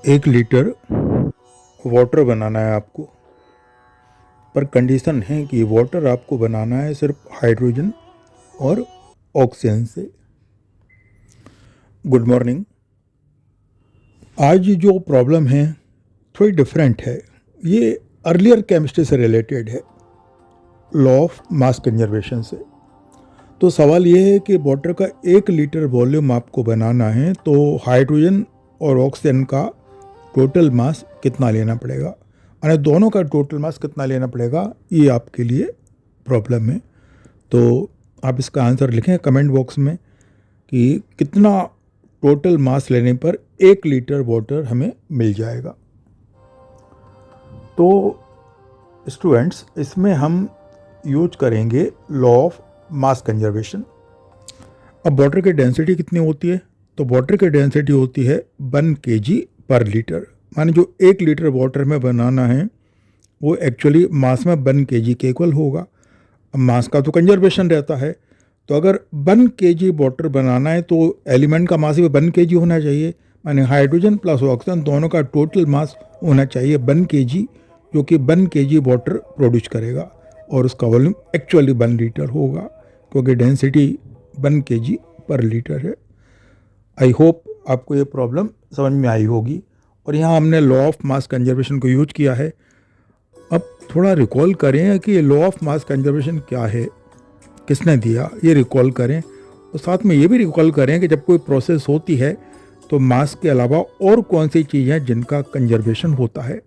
1 litre water बनाना है आपको, पर कंडीशन है कि वाटर आपको बनाना है सिर्फ हाइड्रोजन और ऑक्सीजन से। Good morning. आज जो प्रॉब्लम है थोड़ी डिफरेंट है। ये अर्लियर केमिस्ट्री से रिलेटेड है, लॉ ऑफ मास कंजर्वेशन से। तो सवाल ये है कि वाटर का 1 लीटर वॉल्यूम आपको बनाना है, तो हाइड्रोजन और ऑक्सीजन का टोटल मास कितना लेना पड़ेगा, यानी दोनों का टोटल मास कितना लेना पड़ेगा, ये आपके लिए प्रॉब्लम है। तो आप इसका आंसर लिखें कमेंट बॉक्स में कि कितना टोटल मास लेने पर 1 लीटर वाटर हमें मिल जाएगा। तो स्टूडेंट्स, इसमें हम यूज करेंगे लॉ ऑफ मास कंजर्वेशन। अब वाटर की डेंसिटी कितनी होती है? तो वाटर की डेंसिटी होती है 1 kg पर लीटर। माने जो 1 लीटर वाटर में बनाना है वो एक्चुअली मास में 1 kg के इक्वल होगा। अब मास का तो कंजर्वेशन रहता है, तो अगर 1 kg वाटर बनाना है तो एलिमेंट का मास भी 1 kg होना चाहिए। माने हाइड्रोजन प्लस ऑक्सीजन दोनों का टोटल मास होना चाहिए 1 kg, जो कि 1 kg वाटर प्रोड्यूस करेगा और उसका वॉल्यूम एक्चुअली 1 लीटर होगा, क्योंकि डेंसिटी 1 kg पर लीटर है। आई होप आपको ये प्रॉब्लम समझ में आई होगी। और यहाँ हमने लॉ ऑफ मास कंजर्वेशन को यूज किया है। अब थोड़ा रिकॉल करें कि लॉ ऑफ मास कंजर्वेशन क्या है, किसने दिया, ये रिकॉल करें। और साथ में ये भी रिकॉल करें कि जब कोई प्रोसेस होती है तो मास के अलावा और कौन सी चीज़ हैं जिनका कंजर्वेशन होता है।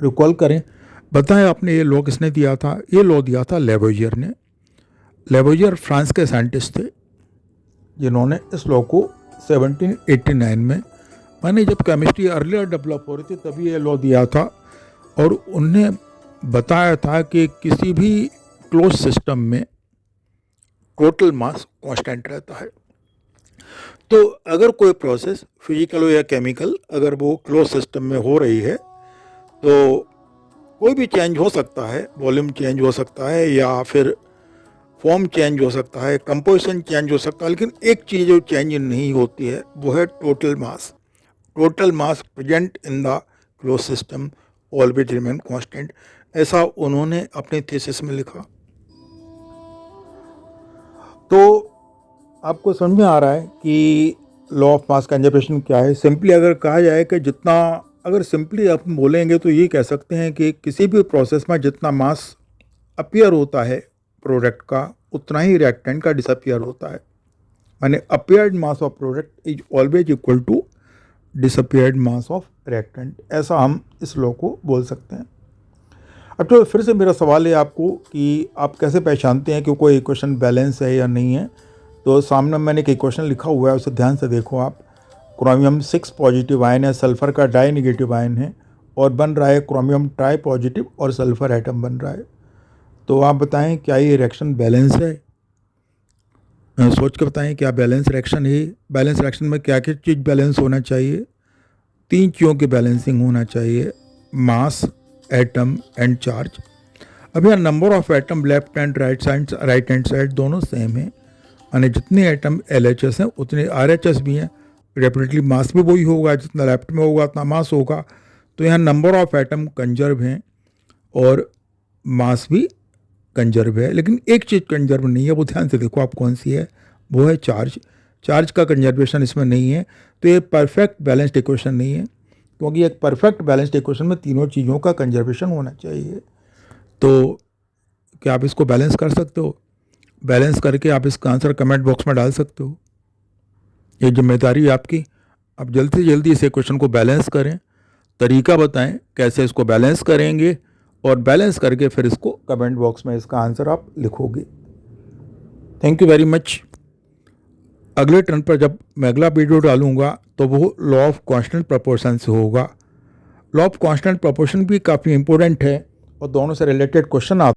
रिकॉल करें। बताएं आपने ये लॉ किसने दिया था? ये लॉ दिया था लेवोइयर ने। लेवोइयर फ्रांस के साइंटिस्ट थे जिन्होंने इस लॉ को 1789 में, माने जब केमिस्ट्री अर्लियर डेवलप हो रही थी, तभी ये लॉ दिया था। और उन्हें बताया था कि किसी भी क्लोज सिस्टम में टोटल मास कांस्टेंट रहता है। तो अगर कोई प्रोसेस फिजिकल हो या केमिकल, अगर वो क्लोज सिस्टम में हो रही है तो कोई भी चेंज हो सकता है, वॉल्यूम चेंज हो सकता है या फिर फॉर्म चेंज हो सकता है, कंपोजिशन चेंज हो सकता है, लेकिन एक चीज़ जो चेंज नहीं होती है वो है total mass. Total mass present in the close system always remain constant, ऐसा उन्होंने अपने थीसिस में लिखा। तो आपको समझ में आ रहा है कि लॉ ऑफ मास कंजर्वेशन क्या है। सिंपली अगर कहा जाए कि अगर सिंपली आप बोलेंगे तो ये कह सकते हैं कि किसी भी प्रोसेस में जितना मास अपीयर होता है प्रोडक्ट का, उतना ही रिएक्टेंट का डिसअपियर होता है। माने appeared mass of product is always equal to disappeared mass of reactant, ऐसा हम इस लॉ को बोल सकते हैं। अब तो फिर से मेरा सवाल है आपको कि आप कैसे पहचानते हैं कि कोई इक्वेशन बैलेंस है या नहीं है। तो सामने मैंने एक इक्वेशन लिखा हुआ है, उसे ध्यान से देखो आप। क्रोमियम 6 पॉजिटिव आयन है, सल्फर का डाई नेगेटिव आयन है और बन रहा है क्रोमियम ट्राई पॉजिटिव और सल्फर एटम बन रहा है। तो आप बताएं क्या ये रिएक्शन बैलेंस है? सोच के बताएं क्या बैलेंस रिएक्शन है? बैलेंस रिएक्शन में क्या क्या चीज़ बैलेंस होना चाहिए? 3 चीज़ों की बैलेंसिंग होना चाहिए, मास, एटम एंड चार्ज। अब यहाँ number of atom left and right hand side दोनों सेम है, यानी जितने एटम LHS हैं उतने RHS भी हैं। डेफिनेटली मास भी वही होगा, जितना लेफ्ट में होगा उतना मास होगा। तो यहाँ नंबर ऑफ एटम कंजर्व हैं और मास भी कंजर्व है, लेकिन एक चीज़ कंजर्व नहीं है, वो ध्यान से देखो आप कौन सी है, वो है चार्ज। चार्ज का कंजर्वेशन इसमें नहीं है। तो ये परफेक्ट बैलेंस्ड इक्वेशन नहीं है, क्योंकि एक परफेक्ट बैलेंस्ड इक्वेशन में तीनों चीज़ों का कंजर्वेशन होना चाहिए। तो क्या आप इसको बैलेंस कर सकते हो? बैलेंस करके आप इसका आंसर कमेंट बॉक्स में डाल सकते हो। ये जिम्मेदारी है आपकी। आप जल्दी से जल्दी इस इक्वेशन को बैलेंस करें, तरीका बताएं कैसे इसको बैलेंस करेंगे, और बैलेंस करके फिर इसको कमेंट बॉक्स में इसका आंसर आप लिखोगे। Thank you very much. अगले टर्न पर जब मैं अगला वीडियो डालूंगा तो वो लॉ ऑफ कांस्टेंट प्रोपोर्शन से होगा। लॉ ऑफ कांस्टेंट प्रोपोर्शन भी काफ़ी इंपॉर्टेंट है और दोनों से रिलेटेड क्वेश्चन आते हैं।